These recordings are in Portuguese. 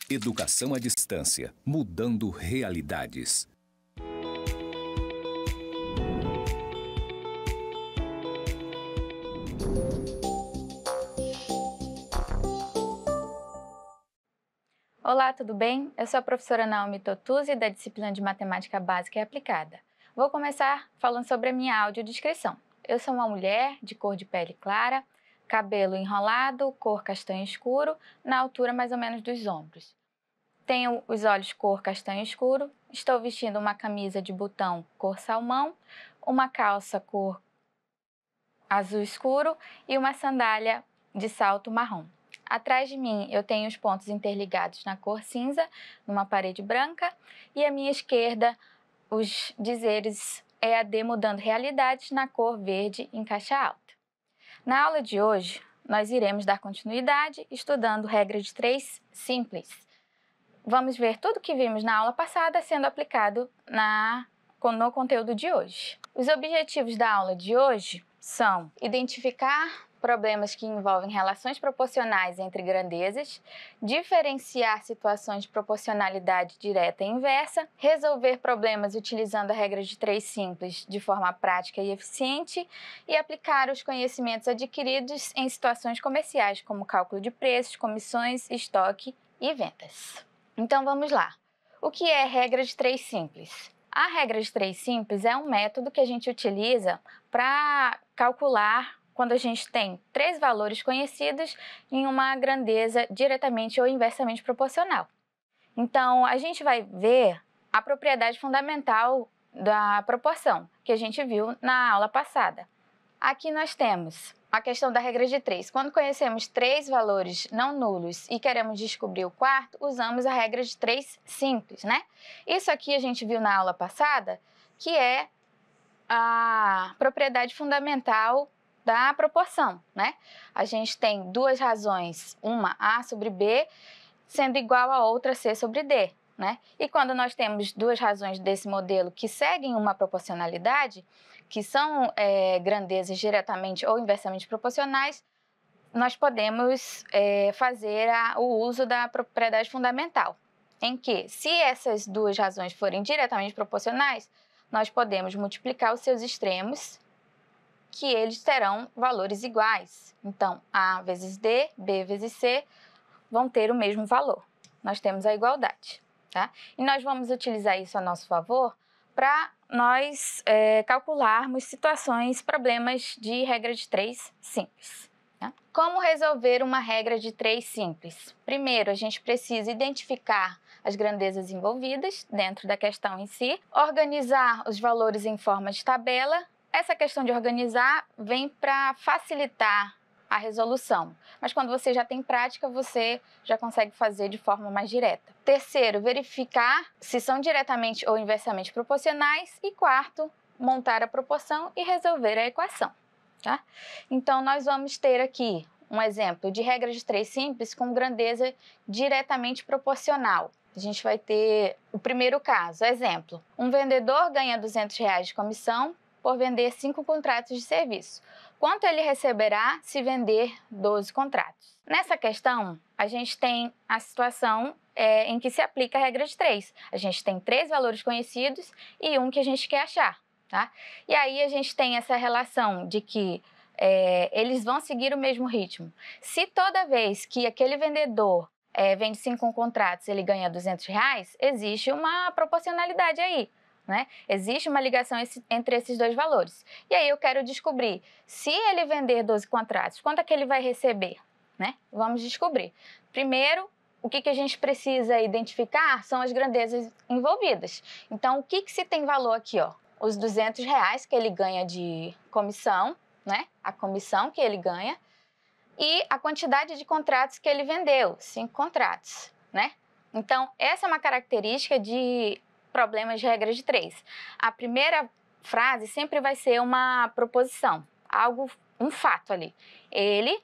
Educação à distância, mudando realidades. Olá, tudo bem? Eu sou a professora Naomi Totuzzi, da disciplina de Matemática Básica e Aplicada. Vou começar falando sobre a minha audiodescrição. Eu sou uma mulher de cor de pele clara, cabelo enrolado, cor castanho escuro, na altura mais ou menos dos ombros. Tenho os olhos cor castanho escuro, estou vestindo uma camisa de botão cor salmão, uma calça cor azul escuro e uma sandália de salto marrom. Atrás de mim eu tenho os pontos interligados na cor cinza, numa parede branca, e à minha esquerda os dizeres EAD mudando realidades na cor verde em caixa alta. Na aula de hoje, nós iremos dar continuidade estudando regra de 3 simples. Vamos ver tudo o que vimos na aula passada sendo aplicado no conteúdo de hoje. Os objetivos da aula de hoje são identificar problemas que envolvem relações proporcionais entre grandezas, diferenciar situações de proporcionalidade direta e inversa, resolver problemas utilizando a regra de 3 simples de forma prática e eficiente e aplicar os conhecimentos adquiridos em situações comerciais, como cálculo de preços, comissões, estoque e vendas. Então vamos lá. O que é regra de 3 simples? A regra de 3 simples é um método que a gente utiliza para calcular quando a gente tem 3 valores conhecidos em uma grandeza diretamente ou inversamente proporcional. Então, a gente vai ver a propriedade fundamental da proporção, que a gente viu na aula passada. Aqui nós temos a questão da regra de 3. Quando conhecemos 3 valores não nulos e queremos descobrir o quarto, usamos a regra de 3 simples, né? Isso aqui a gente viu na aula passada, que é a propriedade fundamental da proporção, né? A gente tem 2 razões, uma A sobre B, sendo igual a outra C sobre D, né? E quando nós temos 2 razões desse modelo que seguem uma proporcionalidade, que são grandezas diretamente ou inversamente proporcionais, nós podemos fazer o uso da propriedade fundamental, em que, se essas 2 razões forem diretamente proporcionais, nós podemos multiplicar os seus extremos, que eles terão valores iguais. Então, A vezes D, B vezes C vão ter o mesmo valor. Nós temos a igualdade, tá? E nós vamos utilizar isso a nosso favor para nós calcularmos situações, problemas de regra de 3 simples. Tá? Como resolver uma regra de 3 simples? Primeiro, a gente precisa identificar as grandezas envolvidas dentro da questão em si, organizar os valores em forma de tabela. Essa questão de organizar vem para facilitar a resolução, mas quando você já tem prática, você já consegue fazer de forma mais direta. Terceiro, verificar se são diretamente ou inversamente proporcionais. E quarto, montar a proporção e resolver a equação. Tá? Então, nós vamos ter aqui um exemplo de regra de 3 simples com grandeza diretamente proporcional. A gente vai ter o primeiro caso, exemplo. Um vendedor ganha R$200 de comissão por vender 5 contratos de serviço. Quanto ele receberá se vender 12 contratos? Nessa questão, a gente tem a situação em que se aplica a regra de 3. A gente tem 3 valores conhecidos e um que a gente quer achar. Tá? E aí a gente tem essa relação de que eles vão seguir o mesmo ritmo. Se toda vez que aquele vendedor vende 5 contratos ele ganha R$200, existe uma proporcionalidade aí. Né? Existe uma ligação entre esses 2 valores. E aí eu quero descobrir, se ele vender 12 contratos, quanto é que ele vai receber? Né? Vamos descobrir. Primeiro, o que a gente precisa identificar são as grandezas envolvidas. Então, o que se tem valor aqui? Ó? Os R$200 que ele ganha de comissão, né? A comissão que ele ganha, e a quantidade de contratos que ele vendeu, 5 contratos. Né? Então, essa é uma característica de problemas de regra de 3. A primeira frase sempre vai ser uma proposição, um fato ali. Ele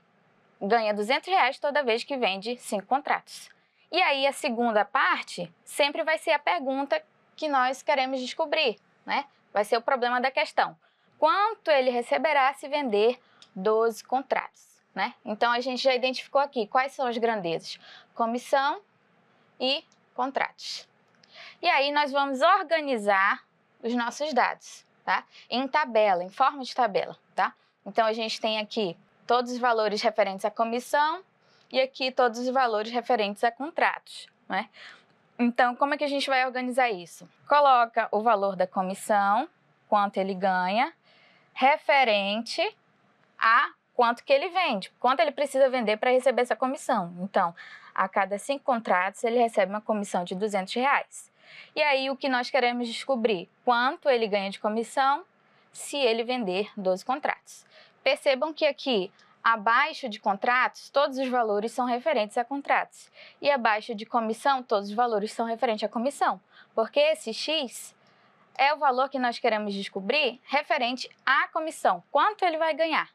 ganha R$200 toda vez que vende 5 contratos. E aí a segunda parte sempre vai ser a pergunta que nós queremos descobrir, né? Vai ser o problema da questão. Quanto ele receberá se vender 12 contratos, né? Então a gente já identificou aqui quais são as grandezas: comissão e contratos. E aí nós vamos organizar os nossos dados, tá? Em tabela, em forma de tabela, tá? Então a gente tem aqui todos os valores referentes à comissão e aqui todos os valores referentes a contratos, né? Então, como é que a gente vai organizar isso? Coloca o valor da comissão, quanto ele ganha, referente a quanto que ele vende, quanto ele precisa vender para receber essa comissão. Então, a cada 5 contratos, ele recebe uma comissão de R$200. E aí, o que nós queremos descobrir? Quanto ele ganha de comissão se ele vender 12 contratos. Percebam que aqui, abaixo de contratos, todos os valores são referentes a contratos. E abaixo de comissão, todos os valores são referentes à comissão. Porque esse X é o valor que nós queremos descobrir referente à comissão. Quanto ele vai ganhar,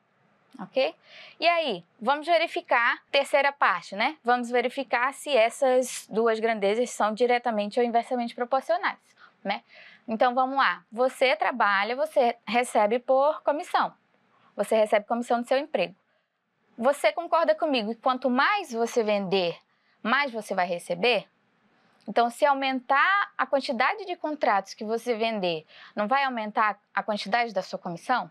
ok? E aí, vamos verificar a terceira parte, né? Vamos verificar se essas duas grandezas são diretamente ou inversamente proporcionais, né? Então, vamos lá. Você trabalha, você recebe por comissão. Você recebe comissão do seu emprego. Você concorda comigo que quanto mais você vender, mais você vai receber? Então, se aumentar a quantidade de contratos que você vender, não vai aumentar a quantidade da sua comissão?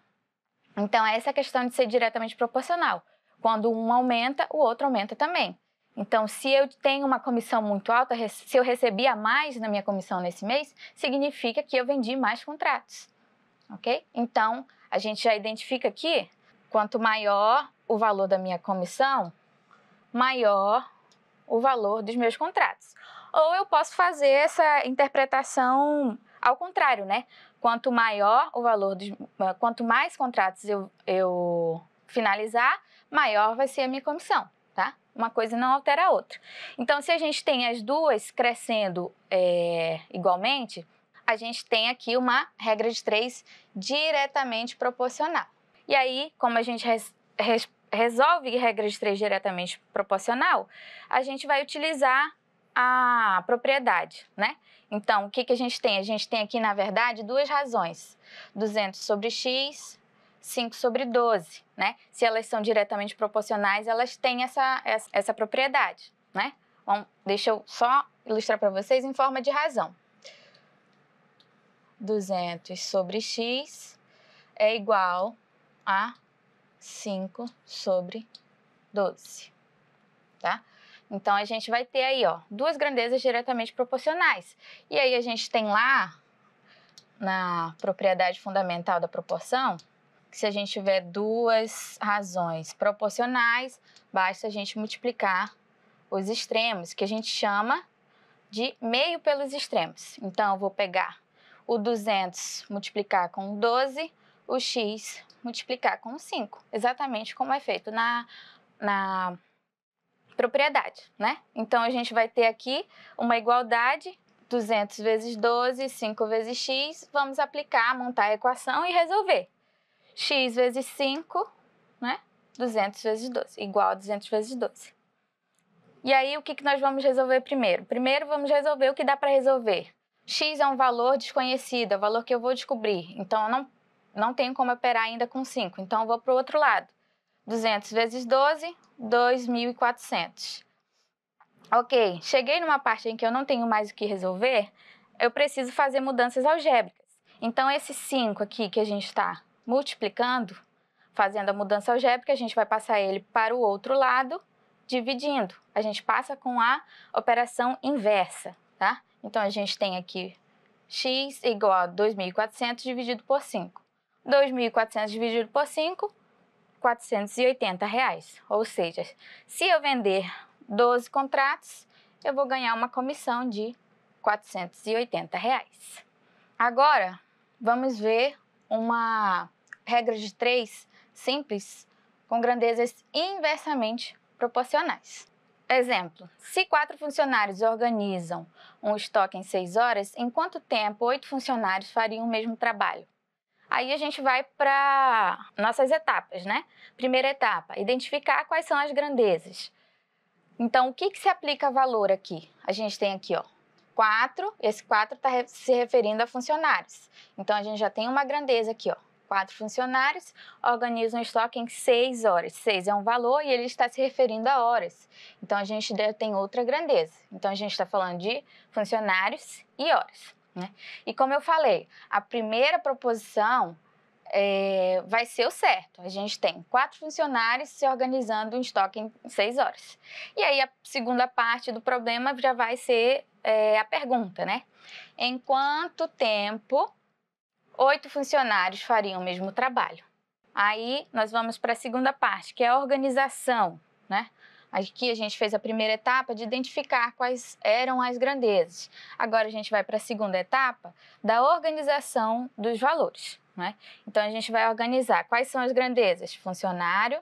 Então, essa é a questão de ser diretamente proporcional. Quando um aumenta, o outro aumenta também. Então, se eu tenho uma comissão muito alta, se eu recebi a mais na minha comissão nesse mês, significa que eu vendi mais contratos, ok? Então, a gente já identifica aqui, quanto maior o valor da minha comissão, maior o valor dos meus contratos. Ou eu posso fazer essa interpretação ao contrário, né? Quanto maior o valor, quanto mais contratos eu finalizar, maior vai ser a minha comissão, tá? Uma coisa não altera a outra. Então, se a gente tem as duas crescendo igualmente, a gente tem aqui uma regra de 3 diretamente proporcional. E aí, como a gente resolve regra de 3 diretamente proporcional, a gente vai utilizar a propriedade, né? Então, o que a gente tem? A gente tem aqui, na verdade, duas razões. 200 sobre x, 5 sobre 12, né? Se elas são diretamente proporcionais, elas têm essa propriedade, né? Bom, deixa eu só ilustrar para vocês em forma de razão. 200 sobre x é igual a 5 sobre 12, tá? Então, a gente vai ter aí, ó, duas grandezas diretamente proporcionais. E aí, a gente tem lá, na propriedade fundamental da proporção, que se a gente tiver duas razões proporcionais, basta a gente multiplicar os extremos, que a gente chama de meio pelos extremos. Então, eu vou pegar o 200 multiplicar com 12, o x multiplicar com 5, exatamente como é feito na propriedade, né? Então, a gente vai ter aqui uma igualdade, 200 vezes 12, 5 vezes x, vamos aplicar, montar a equação e resolver. X vezes 5, né? 200 vezes 12, igual a 200 vezes 12. E aí, o que nós vamos resolver primeiro? Primeiro, vamos resolver o que dá para resolver. X é um valor desconhecido, é o valor que eu vou descobrir. Então, eu não tenho como operar ainda com 5. Então, eu vou para o outro lado. 200 vezes 12, 2.400. Ok, cheguei numa parte em que eu não tenho mais o que resolver, eu preciso fazer mudanças algébricas. Então, esse 5 aqui que a gente está multiplicando, fazendo a mudança algébrica, a gente vai passar ele para o outro lado, dividindo. A gente passa com a operação inversa, tá? Então, a gente tem aqui x igual a 2.400 dividido por 5. 2.400 dividido por 5, R$480. Ou seja, se eu vender 12 contratos, eu vou ganhar uma comissão de R$480. Agora, vamos ver uma regra de 3 simples com grandezas inversamente proporcionais. Exemplo, se 4 funcionários organizam um estoque em 6 horas, em quanto tempo 8 funcionários fariam o mesmo trabalho? Aí a gente vai para nossas etapas, né? Primeira etapa, identificar quais são as grandezas. Então, o que se aplica a valor aqui? A gente tem aqui, ó, 4, esse 4 está se referindo a funcionários. Então, a gente já tem uma grandeza aqui, ó, 4 funcionários organizam o estoque em 6 horas. 6 é um valor e ele está se referindo a horas. Então, a gente tem outra grandeza. Então, a gente está falando de funcionários e horas, né? E como eu falei, a primeira proposição vai ser o certo. A gente tem 4 funcionários se organizando um estoque em 6 horas. E aí, a segunda parte do problema já vai ser a pergunta, né? Em quanto tempo 8 funcionários fariam o mesmo trabalho? Aí, nós vamos para a segunda parte, que é a organização, né? Aqui a gente fez a primeira etapa de identificar quais eram as grandezas. Agora a gente vai para a segunda etapa da organização dos valores, né? Então, a gente vai organizar quais são as grandezas, funcionário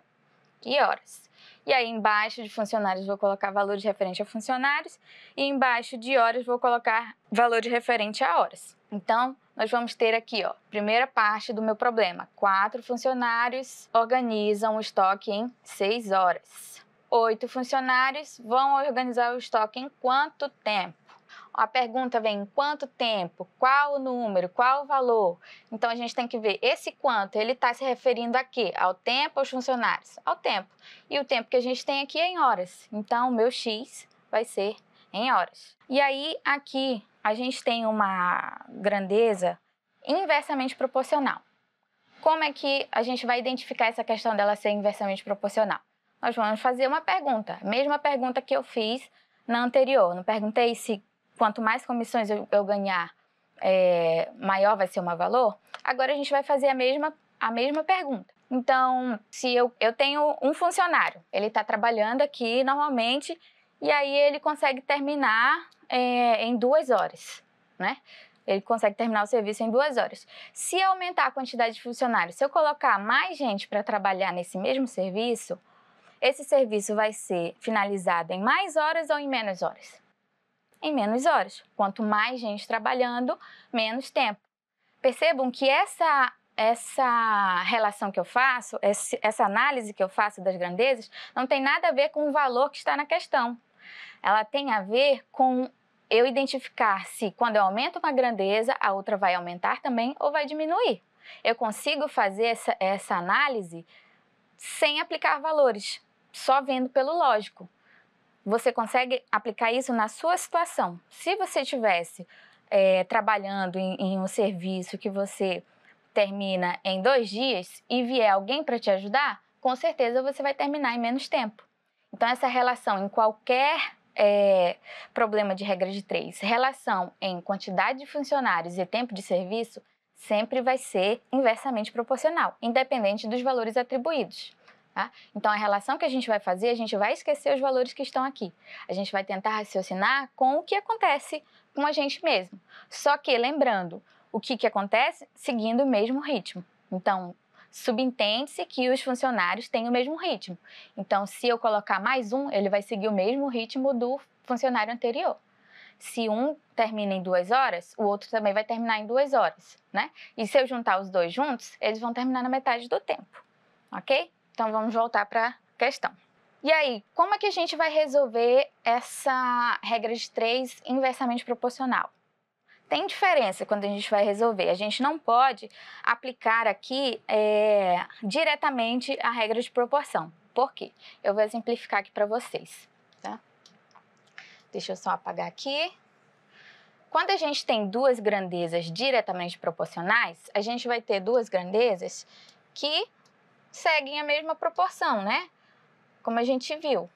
e horas. E aí, embaixo de funcionários, vou colocar valores referentes a funcionários e embaixo de horas, vou colocar valores referentes a horas. Então, nós vamos ter aqui, ó, primeira parte do meu problema. 4 funcionários organizam o estoque em 6 horas. 8 funcionários vão organizar o estoque em quanto tempo? A pergunta vem em quanto tempo, qual o número, qual o valor. Então, a gente tem que ver esse quanto, ele está se referindo a quê? Ao tempo ou aos funcionários? Ao tempo. E o tempo que a gente tem aqui é em horas. Então, o meu X vai ser em horas. E aí, aqui, a gente tem uma grandeza inversamente proporcional. Como é que a gente vai identificar essa questão dela ser inversamente proporcional? Nós vamos fazer uma pergunta, a mesma pergunta que eu fiz na anterior. Não perguntei se quanto mais comissões eu ganhar, maior vai ser o meu valor? Agora a gente vai fazer a mesma pergunta. Então, se eu tenho um funcionário, ele está trabalhando aqui normalmente, e aí ele consegue terminar em 2 horas, né? Ele consegue terminar o serviço em 2 horas. Se aumentar a quantidade de funcionários, se eu colocar mais gente para trabalhar nesse mesmo serviço, esse serviço vai ser finalizado em mais horas ou em menos horas? Em menos horas. Quanto mais gente trabalhando, menos tempo. Percebam que essa relação que eu faço, essa análise que eu faço das grandezas, não tem nada a ver com o valor que está na questão. Ela tem a ver com eu identificar se quando eu aumento uma grandeza, a outra vai aumentar também ou vai diminuir. Eu consigo fazer essa análise sem aplicar valores, só vendo pelo lógico. Você consegue aplicar isso na sua situação. Se você estivesse trabalhando em um serviço que você termina em 2 dias e vier alguém para te ajudar, com certeza você vai terminar em menos tempo. Então, essa relação em qualquer problema de regra de 3, relação em quantidade de funcionários e tempo de serviço, sempre vai ser inversamente proporcional, independente dos valores atribuídos. Tá? Então, a relação que a gente vai fazer, a gente vai esquecer os valores que estão aqui. A gente vai tentar raciocinar com o que acontece com a gente mesmo. Só que, lembrando, o que acontece seguindo o mesmo ritmo. Então, subentende-se que os funcionários têm o mesmo ritmo. Então, se eu colocar mais um, ele vai seguir o mesmo ritmo do funcionário anterior. Se um termina em 2 horas, o outro também vai terminar em 2 horas, né? E se eu juntar os dois juntos, eles vão terminar na metade do tempo, ok? Então, vamos voltar para a questão. E aí, como é que a gente vai resolver essa regra de 3 inversamente proporcional? Tem diferença quando a gente vai resolver. A gente não pode aplicar aqui diretamente a regra de proporção. Por quê? Eu vou exemplificar aqui para vocês. Tá? Deixa eu só apagar aqui. Quando a gente tem 2 grandezas diretamente proporcionais, a gente vai ter 2 grandezas que seguem a mesma proporção, né? Como a gente viu.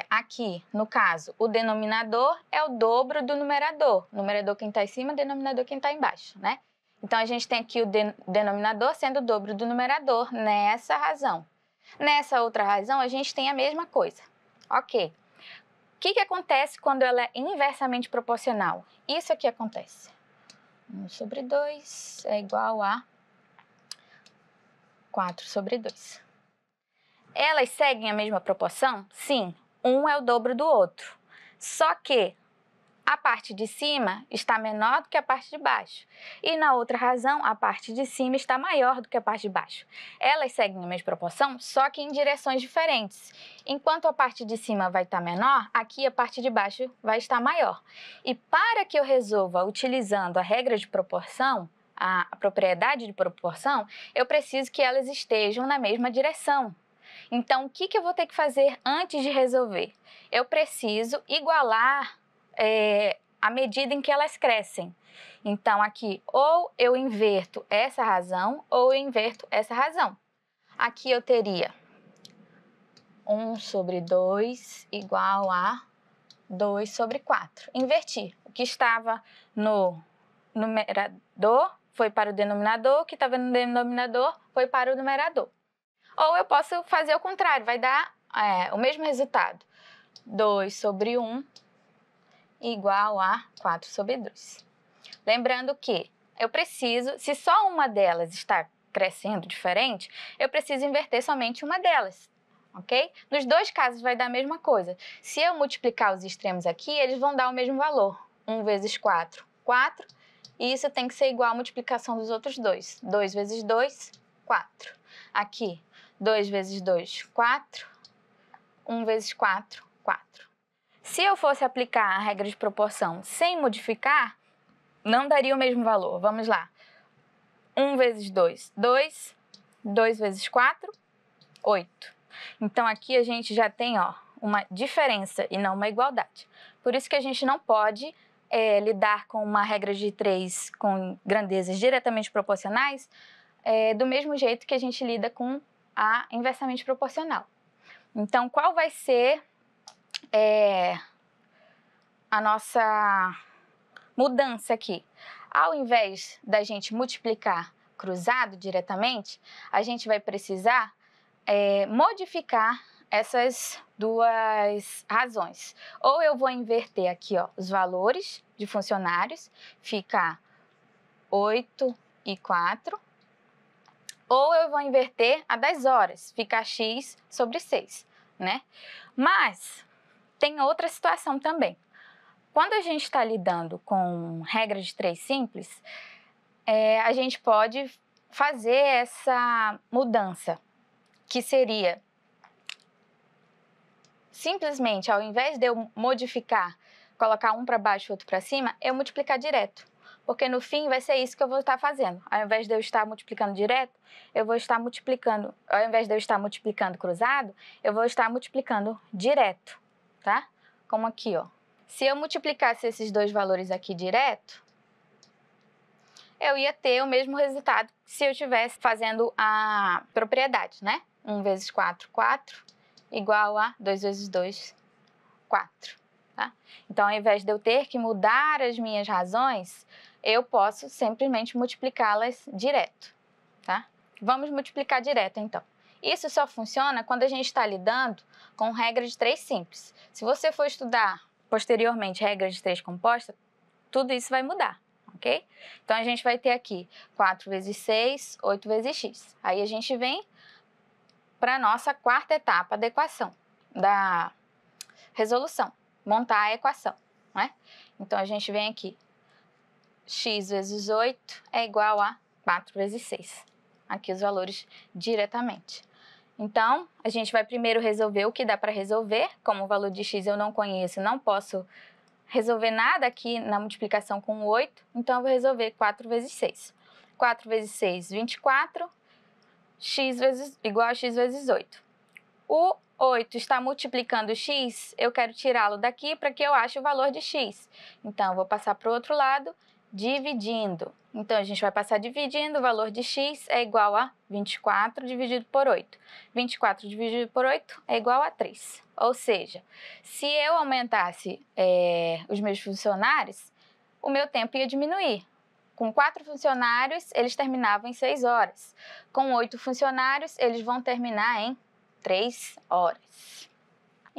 Aqui, no caso, o denominador é o dobro do numerador. Numerador quem está em cima, denominador quem está embaixo, né? Então, a gente tem aqui o denominador sendo o dobro do numerador nessa razão. Nessa outra razão, a gente tem a mesma coisa. Ok. O que acontece quando ela é inversamente proporcional? Isso aqui acontece. 1 sobre 2 é igual a 4 sobre 2. Elas seguem a mesma proporção? Sim, um é o dobro do outro. Só que a parte de cima está menor do que a parte de baixo. E na outra razão, a parte de cima está maior do que a parte de baixo. Elas seguem a mesma proporção, só que em direções diferentes. Enquanto a parte de cima vai estar menor, aqui a parte de baixo vai estar maior. E para que eu resolva utilizando a regra de proporção, a propriedade de proporção, eu preciso que elas estejam na mesma direção. Então, o que eu vou ter que fazer antes de resolver? Eu preciso igualar a medida em que elas crescem. Então, aqui, ou eu inverto essa razão, ou eu inverto essa razão. Aqui eu teria 1 sobre 2 igual a 2 sobre 4. Inverti. O que estava no numerador foi para o denominador, o que estava no denominador foi para o numerador. Ou eu posso fazer o contrário, vai dar o mesmo resultado. 2 sobre 1 igual a 4 sobre 2. Lembrando que eu preciso, se só uma delas está crescendo diferente, eu preciso inverter somente uma delas, ok? Nos dois casos vai dar a mesma coisa. Se eu multiplicar os extremos aqui, eles vão dar o mesmo valor. 1 vezes 4, 4. E isso tem que ser igual à multiplicação dos outros dois. 2 vezes 2, 4. Aqui, 2 vezes 2, 4. 1 vezes 4, 4. Se eu fosse aplicar a regra de proporção sem modificar, não daria o mesmo valor. Vamos lá. 1 vezes 2, 2. 2 vezes 4, 8. Então, aqui a gente já tem uma diferença e não uma igualdade. Por isso que a gente não pode lidar com uma regra de 3 com grandezas diretamente proporcionais do mesmo jeito que a gente lida com a inversamente proporcional. Então, qual vai ser a nossa mudança aqui? Ao invés da gente multiplicar cruzado diretamente, a gente vai precisar modificar essas duas razões. Ou eu vou inverter aqui os valores de funcionários, fica 8 e 4. Ou eu vou inverter a das horas, fica x sobre 6, né? Mas tem outra situação também. Quando a gente está lidando com regra de 3 simples, a gente pode fazer essa mudança, que seria simplesmente, ao invés de eu modificar, colocar um para baixo e outro para cima, eu multiplicar direto. Porque no fim vai ser isso que eu vou estar fazendo. Ao invés de eu estar multiplicando direto, eu vou estar multiplicando, ao invés de eu estar multiplicando cruzado, eu vou estar multiplicando direto, tá? Como aqui, Se eu multiplicasse esses dois valores aqui direto, eu ia ter o mesmo resultado se eu estivesse fazendo a propriedade, né? 1 vezes 4, 4, igual a 2 vezes 2, 4. Tá? Então, ao invés de eu ter que mudar as minhas razões, eu posso simplesmente multiplicá-las direto. Tá? Vamos multiplicar direto, então. Isso só funciona quando a gente está lidando com regra de 3 simples. Se você for estudar posteriormente regra de 3 composta, tudo isso vai mudar. Ok? Então, a gente vai ter aqui 4 vezes 6, 8 vezes x. Aí, a gente vem para a nossa quarta etapa da equação, da resolução, montar a equação, né? Então, a gente vem aqui, x vezes 8 é igual a 4 vezes 6. Aqui os valores diretamente. Então, a gente vai primeiro resolver o que dá para resolver. Como o valor de x eu não conheço, não posso resolver nada aqui na multiplicação com 8, então eu vou resolver 4 vezes 6. 4 vezes 6, 24, igual a x vezes 8. O 8 está multiplicando x, eu quero tirá-lo daqui para que eu ache o valor de x. Então, eu vou passar para o outro lado, dividindo. Então, a gente vai passar dividindo, o valor de x é igual a 24 dividido por 8. 24 dividido por 8 é igual a 3. Ou seja, se eu aumentasse os meus funcionários, o meu tempo ia diminuir. Com 4 funcionários, eles terminavam em 6 horas. Com 8 funcionários, eles vão terminar em 3 horas.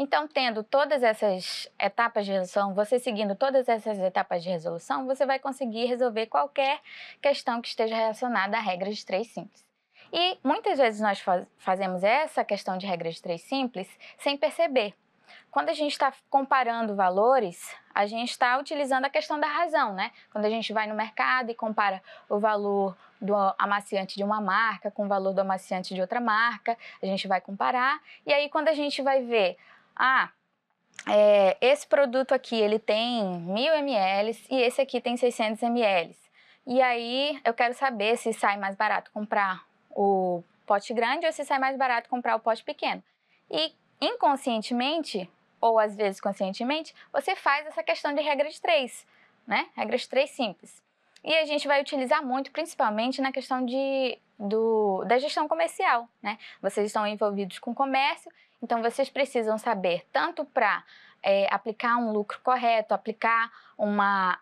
Então, tendo todas essas etapas de resolução, você seguindo todas essas etapas de resolução, você vai conseguir resolver qualquer questão que esteja relacionada à regra de 3 simples. E muitas vezes nós fazemos essa questão de regra de 3 simples sem perceber. Quando a gente está comparando valores, a gente está utilizando a questão da razão, né? Quando a gente vai no mercado e compara o valor do amaciante de uma marca com o valor do amaciante de outra marca, a gente vai comparar. E aí, quando a gente vai ver, esse produto aqui ele tem 1000 ml e esse aqui tem 600 ml. E aí eu quero saber se sai mais barato comprar o pote grande ou se sai mais barato comprar o pote pequeno. E inconscientemente, ou às vezes conscientemente, você faz essa questão de regra de 3, né? Regra de 3 simples. E a gente vai utilizar muito, principalmente na questão da gestão comercial, né? Vocês estão envolvidos com comércio, então vocês precisam saber tanto para aplicar um lucro correto, aplicar uma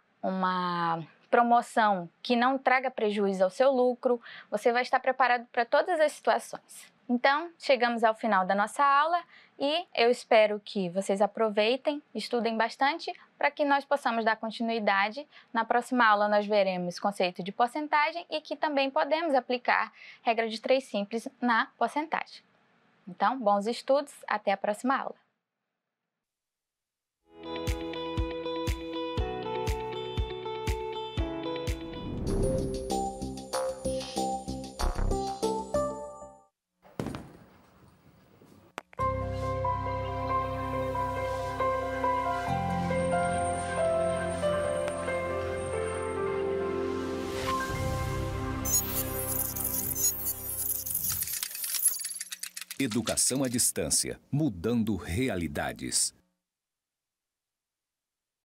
promoção que não traga prejuízo ao seu lucro, você vai estar preparado para todas as situações. Então, chegamos ao final da nossa aula e eu espero que vocês aproveitem, estudem bastante para que nós possamos dar continuidade. Na próxima aula nós veremos conceito de porcentagem e que também podemos aplicar regra de 3 simples na porcentagem. Então, bons estudos, até a próxima aula. Educação à distância, mudando realidades.